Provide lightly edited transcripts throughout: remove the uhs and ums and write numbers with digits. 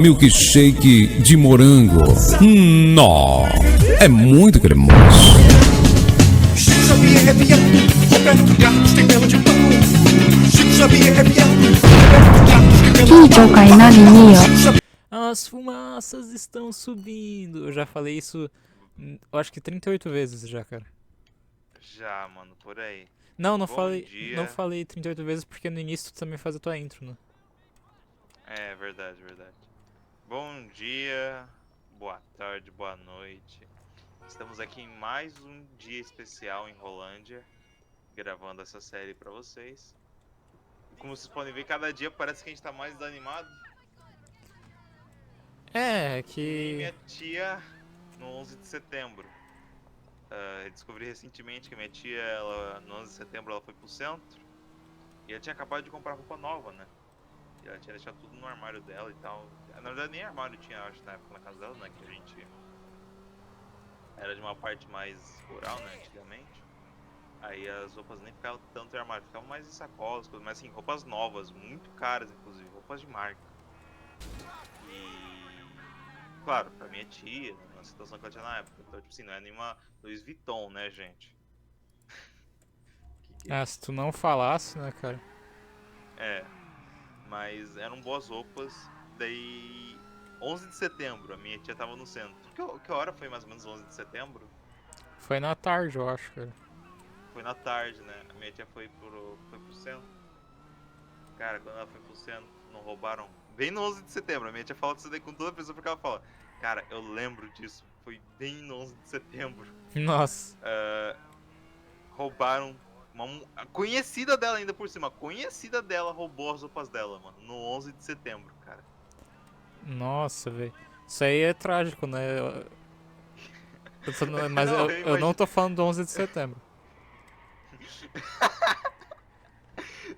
Milkshake de morango. Nó, é muito cremoso. As fumaças estão subindo. Eu já falei isso, eu acho que 38 vezes já, cara. Já, mano, por aí. Não Bom falei, dia. não falei 38 vezes porque no início tu também faz a tua intro, né? É verdade, verdade. Bom dia, boa tarde, boa noite. Estamos aqui em mais um dia especial em Rolândia, gravando essa série pra vocês. E como vocês podem ver, cada dia parece que a gente tá mais desanimado. É, Que nem que... minha tia no 11 de setembro. Eu descobri recentemente que minha tia, no 11 de setembro, ela foi pro centro. E ela tinha acabado de comprar roupa nova, né? E ela tinha deixado tudo no armário dela e tal. Na verdade, nem armário tinha, acho, na época na casa dela, né? Que a gente era de uma parte mais rural, né? Antigamente. Aí as roupas nem ficavam tanto em armário, ficavam mais em sacolas, coisas, mas assim, roupas novas, muito caras, inclusive, roupas de marca. E. Claro, pra minha tia, na situação que ela tinha na época. Então, tipo assim, não é nenhuma Louis Vuitton, né, gente? Ah, se tu não falasse, né, cara? É. Mas eram boas roupas. Daí, 11 de setembro, a minha tia tava no centro. Que hora foi mais ou menos 11 de setembro? Foi na tarde, eu acho, cara. Foi na tarde, né? A minha tia foi pro centro. Cara, quando ela foi pro centro, não roubaram. Bem no 11 de setembro, a minha tia fala disso daí com toda pessoa porque ela fala: cara, eu lembro disso. Foi bem no 11 de setembro. Nossa. Roubaram a conhecida dela ainda por cima. A conhecida dela roubou as roupas dela, mano. No 11 de setembro, cara. Nossa, velho. Isso aí é trágico, né? Mas Não, eu não tô falando do 11 de setembro.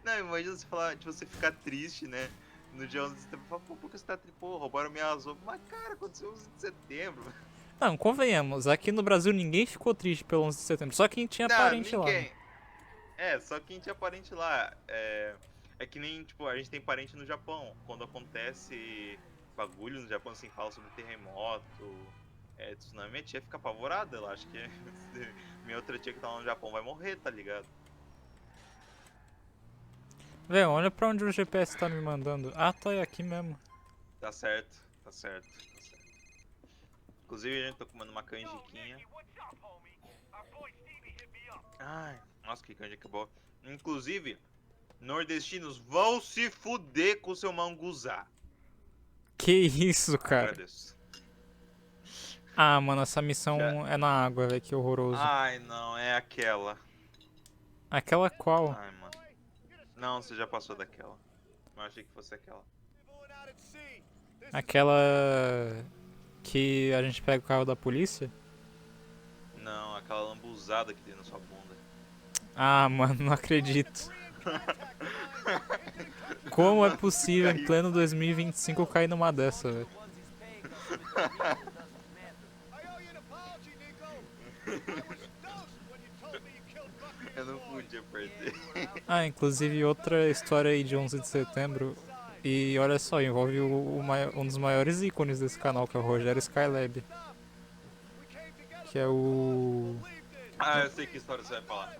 Não, imagina você falar, tipo, você ficar triste, né? No dia 11 de setembro, fala, pô, por que você tá triste? Pô, roubaram minhas roupas. Mas, cara, aconteceu 11 de setembro. Não, convenhamos, aqui no Brasil ninguém ficou triste pelo 11 de setembro, só quem tinha Não, parente lá. Né? ninguém. É, só quem tinha parente lá. É que nem, tipo, a gente tem parente no Japão. Quando acontece bagulho no Japão, assim, fala sobre terremoto, tsunami, minha tia fica apavorada. Ela acha que minha outra tia que tá lá no Japão vai morrer, tá ligado? Velho, olha pra onde o GPS tá me mandando. Ah, tá aqui mesmo. Tá certo, tá certo, tá certo. Inclusive, a gente tá comendo uma canjiquinha. Ai, nossa, que canjica boa. Inclusive, nordestinos vão se fuder com o seu manguzá. Que isso, cara? Agradeço. Ah, mano, essa missão é na água, velho, que horroroso. Ai, não, é aquela. Aquela qual? Ai, mano. Não, você já passou daquela. Eu achei que fosse aquela. Aquela que a gente pega o carro da polícia? Não, aquela lambuzada que tem na sua bunda. Ah, mano, não acredito. Como é possível em pleno 2025 eu cair numa dessa, velho? Eu não podia perder. Ah, inclusive outra história aí de 11 de setembro. E olha só, envolve um dos maiores ícones desse canal, que é o Rogério Skylab. Que é o... Ah, eu sei que história você vai falar.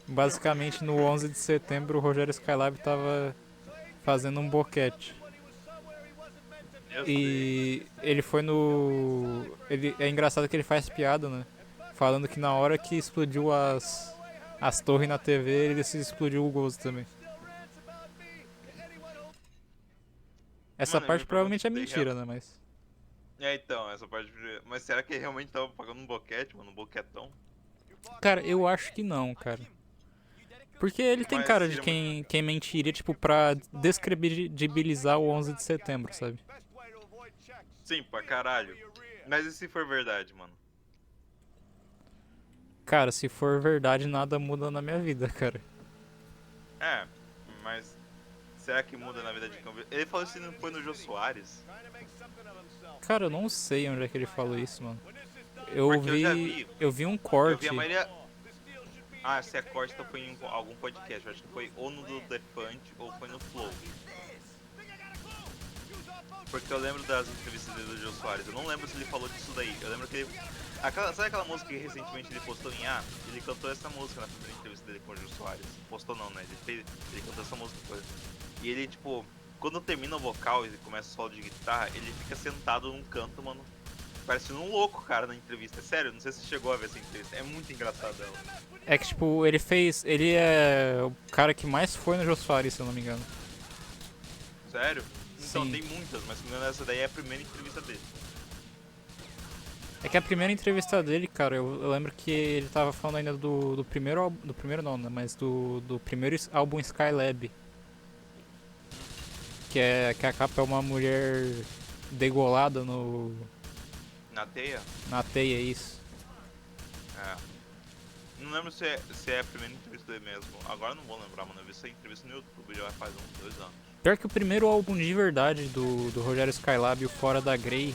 Basicamente no 11 de setembro o Rogério Skylab tava fazendo um boquete. Eu sei. E ele foi no... É engraçado que ele faz piada, né? Falando que na hora que explodiu as torres na TV, ele decidiu explodir o gozo também. Essa Mano, eu parte me provavelmente é perguntei mentira, né? Mas... então, essa parte. Mas será que ele realmente tava pagando um boquete, mano? Um boquetão? Cara, eu acho que não, cara. Porque ele tem Mas cara de seria quem mentiria, tipo, pra descredibilizar o 11 de setembro, sabe? Sim, pra caralho. Mas e se for verdade, mano? Cara, se for verdade, nada muda na minha vida, cara. É, mas será que muda na vida de câmbio? Ele falou se não foi no Jô Soares. Cara, eu não sei onde é que ele falou isso, mano. Eu Porque eu já vi. eu vi um Eu corte. vi a maioria. Ah, se é corte, então foi em algum podcast. Eu acho que foi ou no do Defante ou foi no Flow. Porque eu lembro das entrevistas dele do Jô Soares. Eu não lembro se ele falou disso daí. Eu lembro que ele. Sabe aquela música que recentemente ele postou em A? Ele cantou essa música na primeira entrevista dele com o Jô Soares. Postou não, né? Ele cantou essa música depois. E ele, tipo, quando termina o vocal e começa o solo de guitarra, ele fica sentado num canto, mano. Parecendo um louco, cara, na entrevista. É sério, não sei se você chegou a ver essa entrevista. É muito engraçado ela. É que, tipo, ele é o cara que mais foi no Jô Soares, se eu não me engano. Sério? Então, Sim. tem muitas, mas se não me engano, essa daí é a primeira entrevista dele. É que a primeira entrevista dele, cara, eu lembro que ele tava falando ainda do primeiro álbum, do primeiro não, né, mas do primeiro álbum Skylab. Que a capa é uma mulher degolada Na teia? na teia, isso. É. Não lembro se é a primeira entrevista dele mesmo. Agora eu não vou lembrar, mano. Eu vi essa entrevista no YouTube já faz uns 2 anos. Pior que o primeiro álbum de verdade do Rogério Skylab, o Fora da Grey,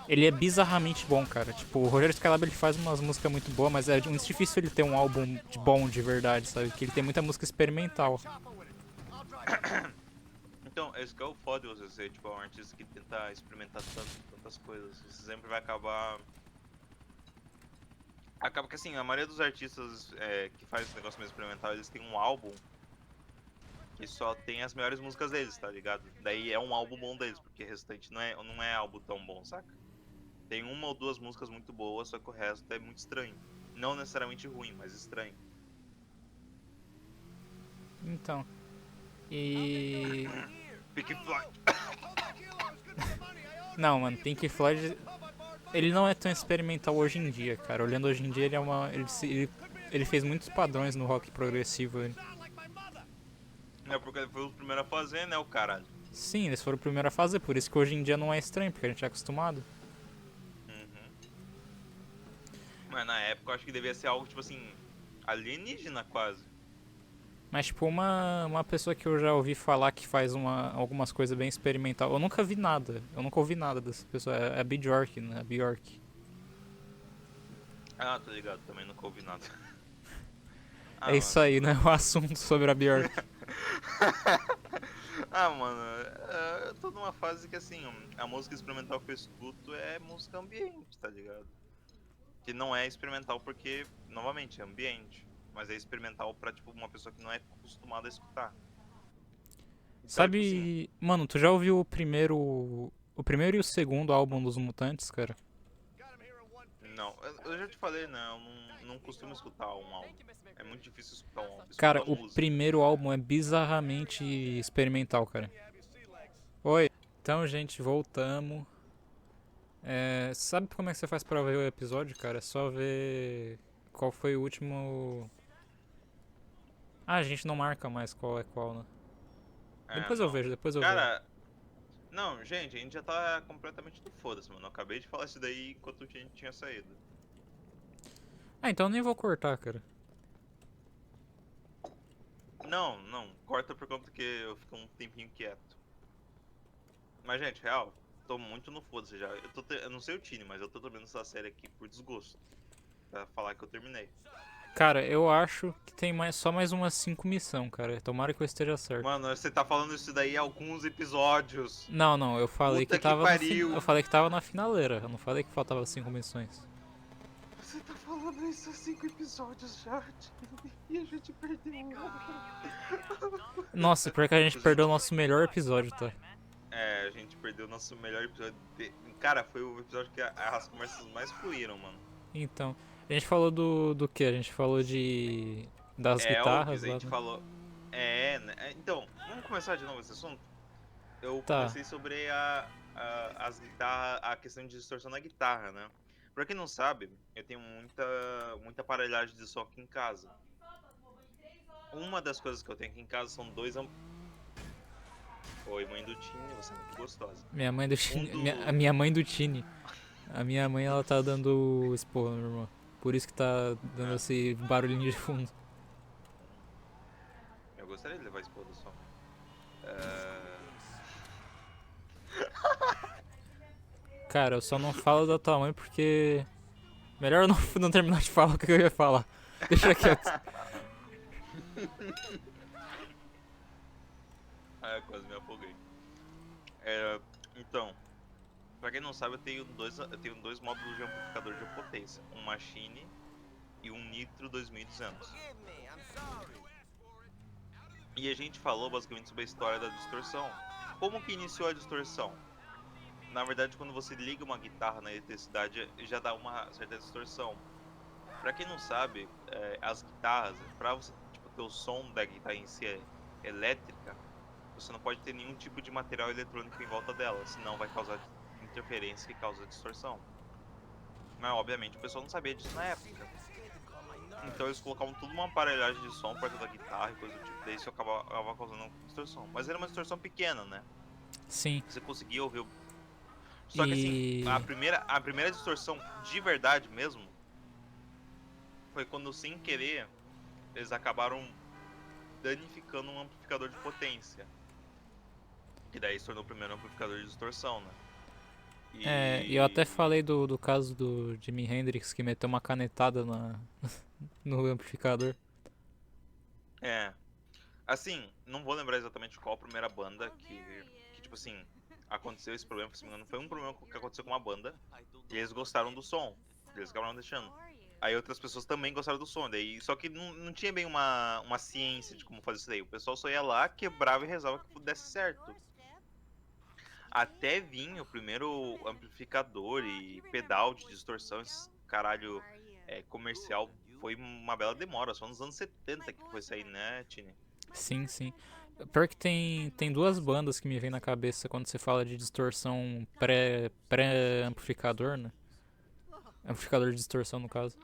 ele é bizarramente bom, cara. Tipo, o Rogério Skylab ele faz umas músicas muito boas, mas é muito difícil ele ter um álbum bom de verdade, sabe? Que ele tem muita música experimental. Então, esse que é o foda de você ser, tipo, um artista que tenta experimentar tantas coisas. Você sempre vai acabar... Acaba que, assim, a maioria dos artistas que faz esse negócio meio experimental, eles têm um álbum que só tem as melhores músicas deles, tá ligado? Daí é um álbum bom deles, porque o restante não é álbum tão bom, saca? Tem uma ou duas músicas muito boas, só que o resto é muito estranho. Não necessariamente ruim, mas estranho. Então. E. Pink Floyd. Não, mano, Pink Floyd. Ele não é tão experimental hoje em dia, cara. Olhando hoje em dia, ele é uma. Ele fez muitos padrões no rock progressivo. É porque ele foi o primeiro a fazer, né, o caralho. Sim, eles foram o primeiro a fazer, por isso que hoje em dia não é estranho, porque a gente é acostumado. Uhum. Mas na época eu acho que devia ser algo, tipo assim, alienígena quase. Mas, tipo, uma pessoa que eu já ouvi falar que faz algumas coisas bem experimental. Eu nunca ouvi nada dessa pessoa. É a Bjork, né? A Bjork. Ah, tô ligado, também nunca ouvi nada. É isso aí, né? O assunto sobre a Bjork. Ah, mano, eu tô numa fase que, assim, a música experimental que eu escuto é música ambiente, tá ligado? Que não é experimental porque, novamente, é ambiente. Mas é experimental pra, tipo, uma pessoa que não é acostumada a escutar. Então, Sabe, tipo assim, mano, tu já ouviu o primeiro e o segundo álbum dos Mutantes, cara? não, eu já te falei, né? Eu não costumo escutar um álbum. É muito difícil escutar um álbum. Cara, Escuta o música. primeiro álbum é bizarramente experimental, cara. Oi. Então, gente, voltamos. Sabe como é que você faz pra ver o episódio, cara? É só ver qual foi o último... Ah, a gente não marca mais qual é qual, né? Depois eu Não. vejo, depois eu vejo. Cara, não, gente, a gente já tá completamente do foda-se, mano. Eu acabei de falar isso daí enquanto a gente tinha saído. Ah, então eu nem vou cortar, cara. Não, corta por conta que eu fico um tempinho quieto. Mas, gente, real, tô muito no foda-se já. Eu não sei o Tini, mas eu tô terminando essa série aqui por desgosto. Pra falar que eu terminei. Cara, eu acho que tem só mais umas 5 missões, cara. Tomara que eu esteja certo. Mano, você tá falando isso daí há alguns episódios. Não, eu falei Puta que tava que pariu. eu falei que tava na finaleira. Eu não falei que faltava 5 missões. Você tá falando isso há 5 episódios já, Tini. E a gente perdeu. Nossa, pior que a gente perdeu o nosso melhor episódio, tá? É, a gente perdeu o nosso melhor episódio. Cara, foi o episódio que as conversas mais fluíram, mano. Então, a gente falou do que? A gente falou das guitarras a lá, gente né? falou. Né? Então, vamos começar de novo esse assunto? Eu Tá. comecei sobre as guitarras, a questão de distorção na guitarra, né? Pra quem não sabe, eu tenho muita aparelhagem de som aqui em casa. Uma das coisas que eu tenho aqui em casa são dois Oi, mãe do Tini, você é muito gostosa. Minha mãe do Tini. do- A minha mãe do Tini. A minha mãe, ela tá dando esporro no meu irmão. Por isso que tá dando esse barulhinho de fundo. Eu gostaria de levar esse pôr do som. Cara, eu só não falo da tua mãe porque... Melhor eu não terminar de falar o que eu ia falar. Deixa quieto. Quase me afoguei. Então, pra quem não sabe, eu tenho dois módulos de amplificador de potência. Um Machine e um Nitro 2200. E a gente falou basicamente sobre a história da distorção. Como que iniciou a distorção? Na verdade, quando você liga uma guitarra na eletricidade, já dá uma certa distorção. Pra quem não sabe, as guitarras, pra você tipo, ter o som da guitarra em si elétrica, você não pode ter nenhum tipo de material eletrônico em volta dela, senão vai causar interferência que causa distorção. Mas obviamente o pessoal não sabia disso na época. Então eles colocavam tudo uma aparelhagem de som perto da guitarra e coisa do tipo, daí isso acabava causando distorção. Mas era uma distorção pequena, né? Sim. Você conseguia ouvir o... Só que assim, a E. primeira distorção de verdade mesmo foi quando, sem querer, eles acabaram danificando um amplificador de potência. Que daí se tornou o primeiro amplificador de distorção, né? Eu até E. falei do caso do Jimi Hendrix que meteu uma canetada no amplificador. É. Assim, não vou lembrar exatamente qual a primeira banda que tipo assim, aconteceu esse problema, se não me engano, foi um problema que aconteceu com uma banda, e eles gostaram do som, eles acabaram deixando. Aí outras pessoas também gostaram do som, daí, só que não tinha bem uma ciência de como fazer isso daí. O pessoal só ia lá, quebrava e rezava que desse certo. Até vir o primeiro amplificador e pedal de distorção, esse caralho comercial, foi uma bela demora, só nos anos 70 que foi sair, né, Tini? Sim, sim. Pior que tem duas bandas que me vêm na cabeça quando você fala de distorção pré-amplificador, né? Amplificador de distorção, no caso.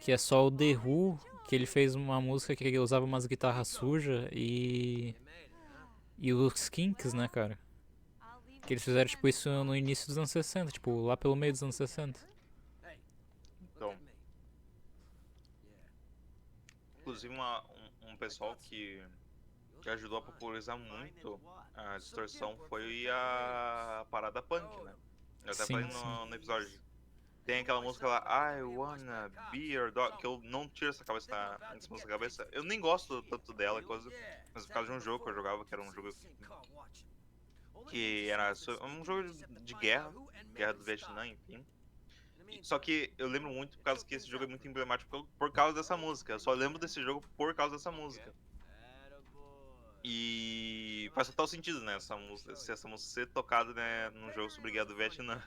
Que é só o The Who, que ele fez uma música que usava umas guitarras sujas e os Kinks, né, cara? Que eles fizeram, tipo, isso no início dos anos 60, tipo, lá pelo meio dos anos 60. Então, inclusive um pessoal que ajudou a popularizar muito a distorção foi a parada punk, né? Eu até falei Sim, sim. no episódio. Tem aquela música lá, I wanna be your dog, que eu não tiro essa música da cabeça. Eu nem gosto tanto dela, coisa, mas por causa de um jogo que eu jogava, que era um jogo que era um jogo de guerra, guerra do Vietnã, enfim. Só que eu lembro muito por causa que esse jogo é muito emblemático por causa dessa música. Eu só lembro desse jogo por causa dessa música. E faz total sentido, né? Essa música ser tocada, né, num jogo sobre guerra do Vietnã.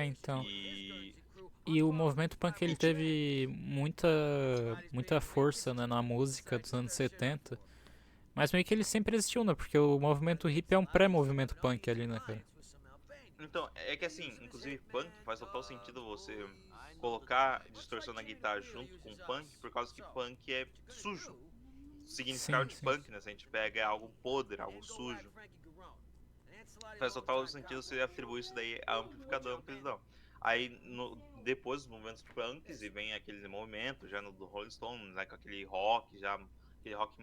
Então. E. E o movimento punk E ele tipo. teve muita força, né, na música dos anos 70. Mas meio que ele sempre existiu, né? Porque o movimento hip é um pré-movimento punk ali, né, cara? Então, é que assim, inclusive punk faz total sentido você colocar distorção na guitarra junto com punk, por causa que punk é sujo. O significado Sim, de sim. punk, né? Se a gente pega é algo podre, algo sujo. Faz total sentido você atribuir isso daí a amplificador, amplificador. Aí, depois dos movimentos punks, e vem aquele movimento já no do Rolling Stones, né, com aquele rock, já, aquele rock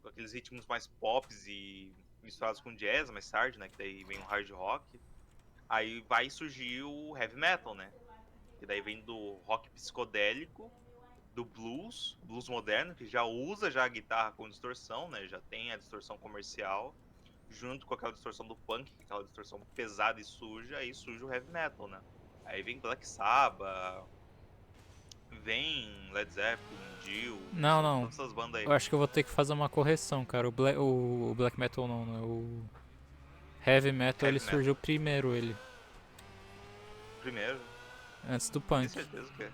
com aqueles ritmos mais pops e misturados com jazz mais tarde, né, que daí vem o hard rock. Aí vai surgir o heavy metal, né, que daí vem do rock psicodélico, do blues moderno, que já usa já a guitarra com distorção, né, já tem a distorção comercial, junto com aquela distorção do punk, que é aquela distorção pesada e suja, aí surge o heavy metal, né. Aí vem Black Sabbath, vem Led Zeppelin, Dio, Não, não. todas essas bandas aí. Eu acho que eu vou ter que fazer uma correção, cara. O black metal não, né? O heavy metal ele Heavy surgiu metal, primeiro, ele. primeiro. Antes do Tem punk. certeza que é?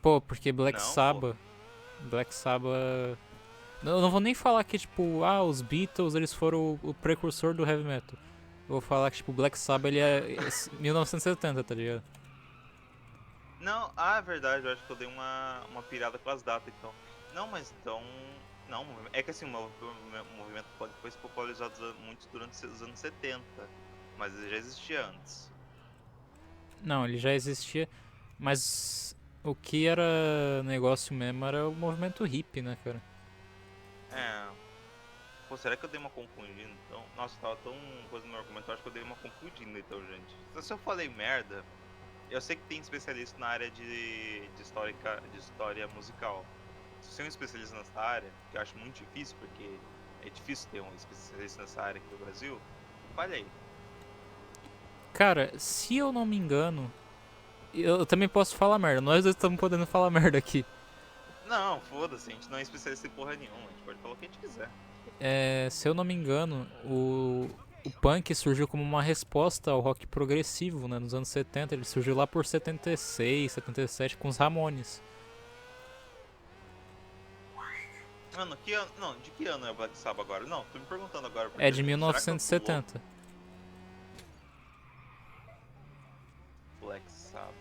Pô, porque Black Não, pô. Sabbath. Black Sabbath. Eu não vou nem falar que, tipo, os Beatles eles foram o precursor do heavy metal. Eu vou falar que, tipo, Black Sabbath ele é 1970, tá ligado? Não, é verdade, eu acho que eu dei uma pirada com as datas, então. Não, mas então. Não, é que assim, o movimento punk foi se popularizado muito durante os anos 70, mas ele já existia antes. Não, ele já existia, mas o que era negócio mesmo era o movimento hippie, né, cara? É. Pô, será que eu dei uma confundida então? Nossa, tava tão coisa no meu argumento, eu acho que eu dei uma confundida então, gente. Se eu falei merda, eu sei que tem especialista na área de história musical. Se você é um especialista nessa área, que eu acho muito difícil, porque é difícil ter um especialista nessa área aqui no Brasil, falhei. Cara, se eu não me engano, eu também posso falar merda. Nós dois estamos podendo falar merda aqui. Não, foda-se, a gente não é especialista em porra nenhuma, a gente pode falar o que a gente quiser. Se eu não me engano, o punk surgiu como uma resposta ao rock progressivo, né? Nos anos 70. Ele surgiu lá por 76, 77 com os Ramones. Mano, que ano. Não, de que ano é o Black Sabbath agora? Não, tô me perguntando agora. É de será que eu tô 1970. louco? Black Sabbath.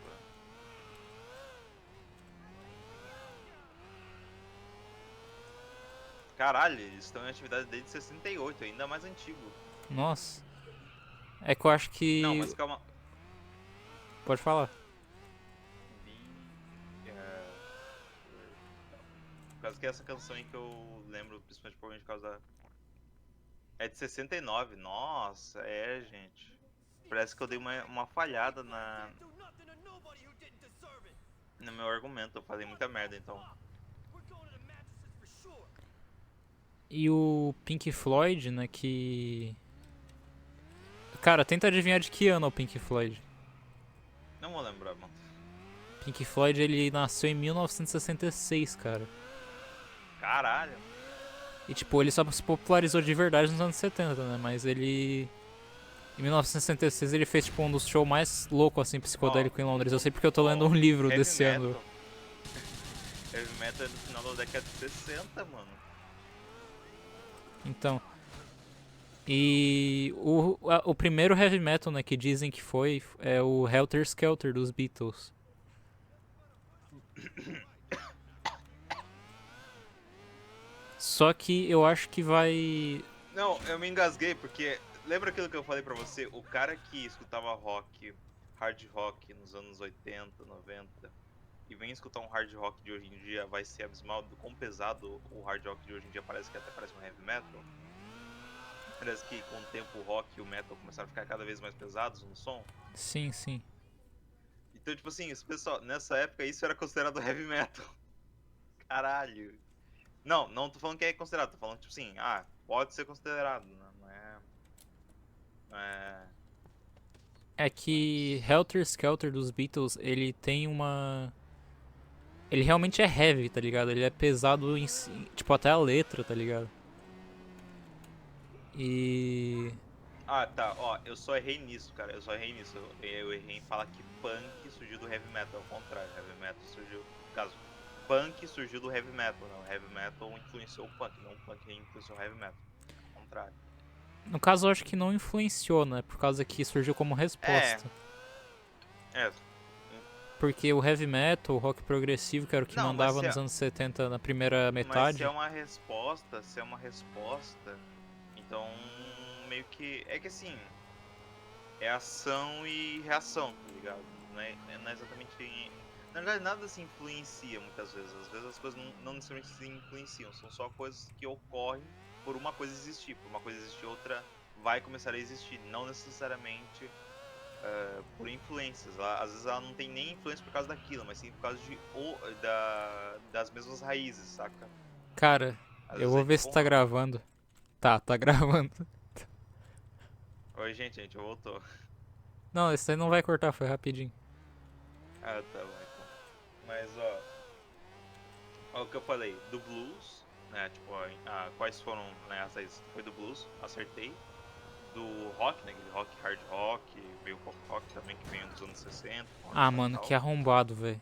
Caralho, eles estão em atividade desde 68, ainda mais antigo. Nossa. É que eu acho que. Não, mas calma. Pode falar. Por causa que essa canção aí que eu lembro, principalmente por causa da. É de 69, nossa, gente. Parece que eu dei uma falhada no meu argumento, eu falei muita merda então. E o Pink Floyd, né? Que. Cara, tenta adivinhar de que ano é o Pink Floyd. Não vou lembrar, mano. Pink Floyd, ele nasceu em 1966, cara. Caralho. E tipo, ele só se popularizou de verdade nos anos 70, né? Mas ele. Em 1966 ele fez tipo um dos shows mais loucos assim, psicodélico em Londres. Eu sei porque eu tô lendo um livro Heavy desse metal. ano. Heavy metal é no final da década de 60, mano. Então. E o primeiro heavy metal, né, que dizem que foi, é o Helter Skelter dos Beatles. Só que eu acho que vai. Não, eu me engasguei porque. Lembra aquilo que eu falei pra você? O cara que escutava rock, hard rock nos anos 80, 90 e vem escutar um hard rock de hoje em dia vai ser abismal do quão pesado o hard rock de hoje em dia parece que até parece um heavy metal. Parece que com o tempo o rock e o metal começaram a ficar cada vez mais pesados no som. Sim, sim. Então, tipo assim, esse pessoal, nessa época isso era considerado heavy metal. Caralho. Não tô falando que é considerado, tô falando tipo assim, pode ser considerado, não é. Não é. É que Helter Skelter dos Beatles, ele tem uma. Ele realmente é heavy, tá ligado? Ele é pesado em si, tipo, até a letra, tá ligado? E. Tá, ó, eu só errei nisso, cara, eu só errei nisso. Eu errei em falar que punk surgiu do heavy metal, ao contrário, heavy metal surgiu. No caso, punk surgiu do heavy metal, não. Heavy metal influenciou o punk, não o punk influenciou o heavy metal. Ao contrário. No caso, eu acho que não influenciou, né? Por causa que surgiu como resposta. É. Porque o heavy metal, o rock progressivo, que era o que Não, mas mandava se nos é- anos 70 na primeira Mas metade. se é uma resposta, então meio que. É que assim, é ação e reação, tá ligado? Não é exatamente. Na verdade, nada se influencia muitas vezes. Às vezes as coisas não necessariamente se influenciam, são só coisas que ocorrem por uma coisa existir. Por uma coisa existir, outra vai começar a existir. Não necessariamente por influências. Às vezes ela não tem nem influência por causa daquilo, mas sim por causa das mesmas raízes, saca? Cara, Às eu vezes vou é ver tipo se tá gravando. Tá gravando. Oi, gente, voltou. Não, esse aí não vai cortar, foi rapidinho. Tá bom então. Mas ó, o que eu falei, do blues, né, tipo, quais foram, né, as raízes? Foi do blues, acertei. Do rock, né, aquele rock, hard rock, meio pop rock também, que veio dos anos 60. Mano, que arrombado, velho.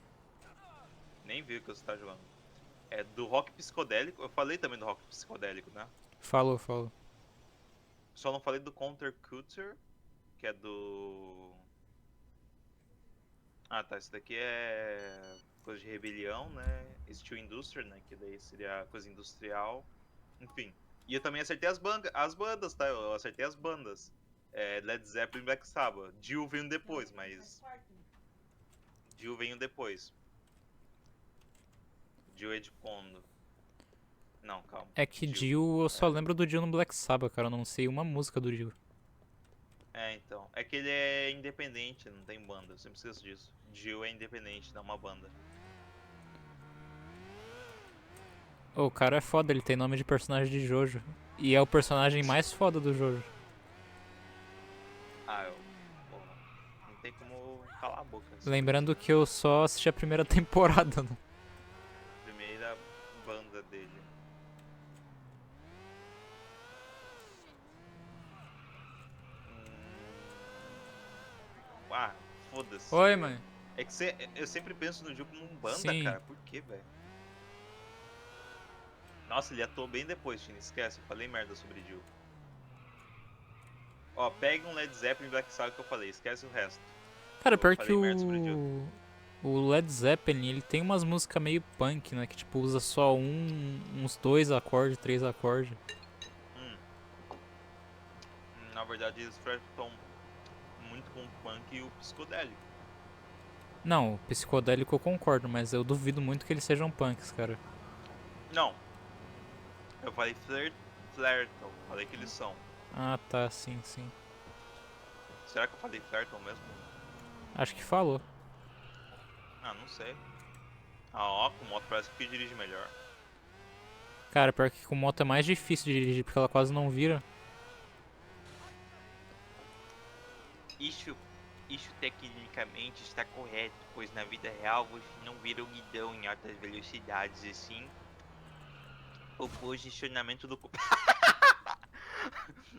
Nem vi o que você tá jogando. É do rock psicodélico, eu falei também do rock psicodélico, né? Falou. Só não falei do Counterculture, que é do... Tá, esse daqui é coisa de rebelião, né? Steel Industry, né, que daí seria coisa industrial. Enfim. E eu também acertei as bandas, tá? Eu acertei as bandas. Led Zeppelin e Black Sabbath. Dio veio depois, mas... Dio veio depois. Dio é de quando? Não, calma. É que Dio, eu só lembro do Dio no Black Sabbath, cara. Eu não sei uma música do Dio. Então. É que ele é independente, não tem banda. Eu sempre esqueço disso. Dio é independente, não é uma banda. O cara é foda, ele tem nome de personagem de Jojo. E é o personagem mais foda do Jojo. Ah, eu. Porra, não tem como calar a boca. Assim. Lembrando que eu só assisti a primeira temporada, né? Primeira banda dele. Ah, foda-se. Oi, mãe. É que eu sempre penso no Gil como um banda, Sim. cara. Por quê, velho? Nossa, ele atuou bem depois, Tina. Esquece, eu falei merda sobre Gil. Ó, pega um Led Zeppelin e Black Sabbath que eu falei, esquece o resto. Cara, Eu pior que falei merda sobre o Gil. o Led Zeppelin, ele tem umas músicas meio punk, né? Que tipo, usa só uns 2 acordes, 3 acordes. Hum, na verdade, eles flertam muito com o punk e o psicodélico. Não, psicodélico eu concordo, mas eu duvido muito que eles sejam punks, cara. Não, eu falei flertam, falei que eles são. Ah, tá, sim, sim. Será que eu falei flertam mesmo? Acho que falou. Ah, não sei. Ah, ó, com moto parece que dirige melhor. Cara, pior que com moto é mais difícil de dirigir, porque ela quase não vira. Isso tecnicamente está correto, pois na vida real você não vira o guidão em altas velocidades, e sim o posicionamento do corpo.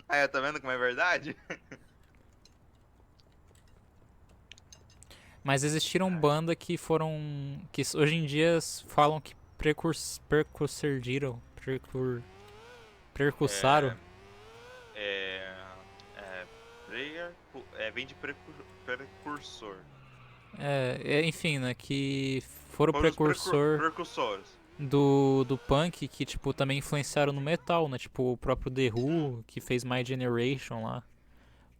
Aí, tá vendo como é verdade? Mas existiram bandas que foram. Que hoje em dia falam que precursaram. É, é, vem de precursor. Enfim, né? Que foram Foram os precursor precursores. do punk que, tipo, também influenciaram no metal, né? Tipo, o próprio The Sim. Who, que fez My Generation lá.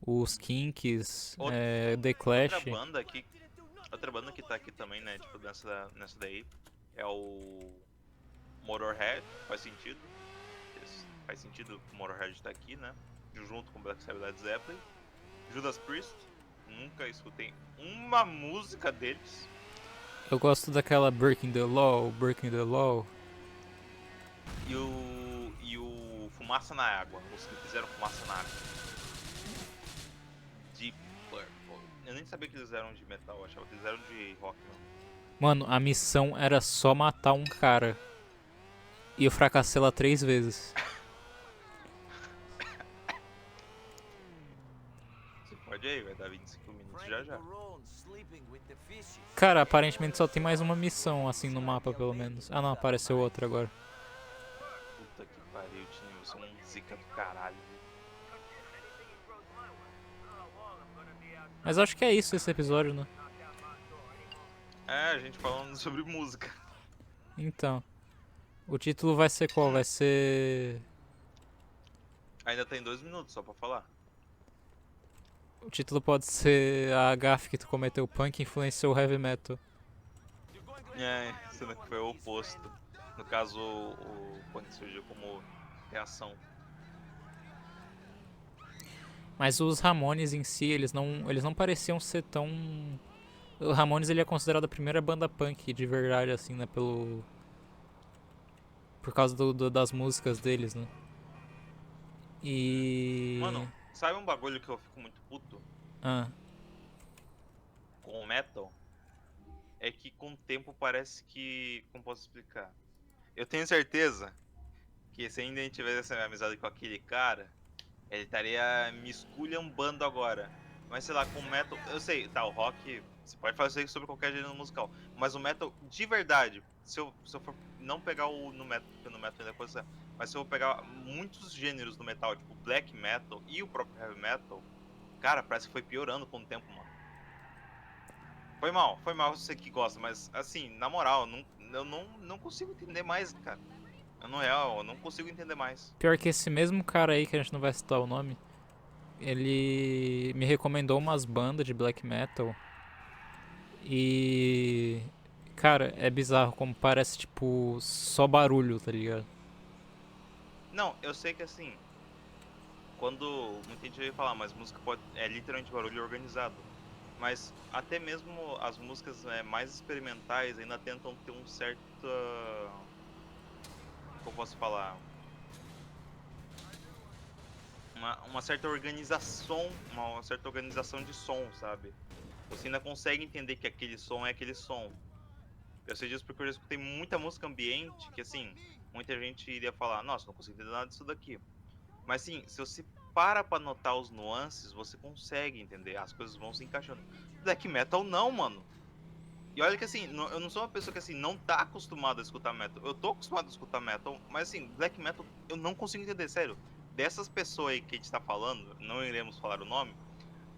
Os Kinks, Out- The Clash. Outra banda que tá aqui também, né? Tipo, nessa daí é o Motorhead. Faz sentido. Faz sentido o Motorhead tá aqui, né? Junto com Black Sabbath e Led Zeppelin. Judas Priest. Nunca escutei uma música deles. Eu gosto daquela Breaking the Law, Breaking the Law. E o Fumaça na Água. Os que fizeram Fumaça na Água. Deep Purple. Eu nem sabia que eles eram de metal, eu achava que eles eram de rock, não. Mano, a missão era só matar um cara. E eu fracassei lá 3 vezes. Você pode aí, vai dar 25 minutos já já. Cara, aparentemente só tem mais uma missão, assim, no mapa, pelo menos. Ah, não, apareceu outra agora. Puta que pariu, time, você é um zica do caralho. Mas acho que é isso esse episódio, né? É, a gente falando sobre música. Então. O título vai ser qual? Vai ser. Ainda tem 2 minutos só pra falar. O título pode ser a gafe que tu cometeu, punk influenciou o heavy metal. É, sendo que foi o oposto. No caso, o punk surgiu como reação. Mas os Ramones em si, eles não pareciam ser tão. O Ramones ele é considerado a primeira banda punk de verdade, assim, né? Por causa das músicas deles, né? E. Mano, sabe um bagulho que eu fico muito puto Ah, com o metal? É que com o tempo parece que. Como posso explicar? Eu tenho certeza que se ainda a gente tivesse essa amizade com aquele cara, ele estaria me esculhambando agora. Mas sei lá, com o metal. Eu sei, tá, o rock. Você pode fazer sobre qualquer gênero musical. Mas o metal, de verdade, se eu for não pegar o no metal, porque no metal ainda é coisa. Mas se eu pegar muitos gêneros do metal, tipo black metal e o próprio heavy metal, cara, parece que foi piorando com o tempo, mano. Foi mal você que gosta, mas assim, na moral, eu não consigo entender mais, cara. No real, eu não consigo entender mais. pior que esse mesmo cara aí, que a gente não vai citar o nome, ele me recomendou umas bandas de black metal. E. Cara, é bizarro como parece, tipo, só barulho, tá ligado? Não, eu sei que assim, quando muita gente vai falar, mas música é literalmente barulho organizado. Mas até mesmo as músicas mais experimentais ainda tentam ter um certo. Como eu posso falar? uma certa organização, uma certa organização de som, sabe? Você ainda consegue entender que aquele som é aquele som. Eu sei disso porque eu já escutei muita música ambiente que, assim, muita gente iria falar, nossa, não consigo entender nada disso daqui. Mas, assim, se você pra notar os nuances, você consegue entender, as coisas vão se encaixando. Black Metal não, mano. E olha que, assim, eu não sou uma pessoa que, assim, não tá acostumada a escutar metal. Eu tô acostumado a escutar metal, mas, assim, Black Metal eu não consigo entender, sério. Dessas pessoas aí que a gente tá falando, não iremos falar o nome,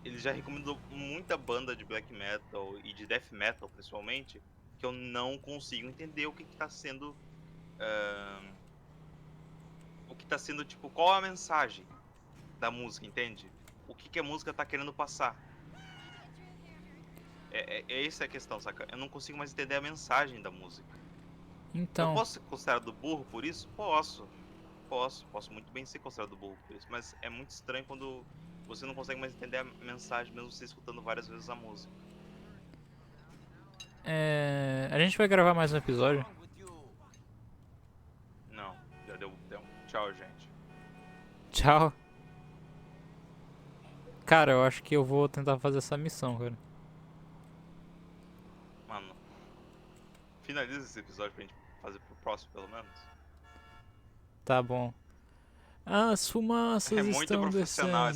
ele já recomendou muita banda de black metal e de death metal, principalmente, que eu não consigo entender o que tá sendo. ahn, o que tá sendo, tipo, qual a mensagem da música, entende? O que a música tá querendo passar. Essa é a questão, saca? Eu não consigo mais entender a mensagem da música. Eu Então, posso ser considerado burro por isso? Posso. Posso muito bem ser considerado burro por isso. Mas é muito estranho quando você não consegue mais entender a mensagem, mesmo você escutando várias vezes a música. a gente vai gravar mais um episódio. Não, já deu tempo. Tchau, gente. Tchau. Cara, eu acho que eu vou tentar fazer essa missão, cara. Mano, finaliza esse episódio pra gente fazer pro próximo, pelo menos. Tá bom. As É fumaças muito estão profissional descendo. essa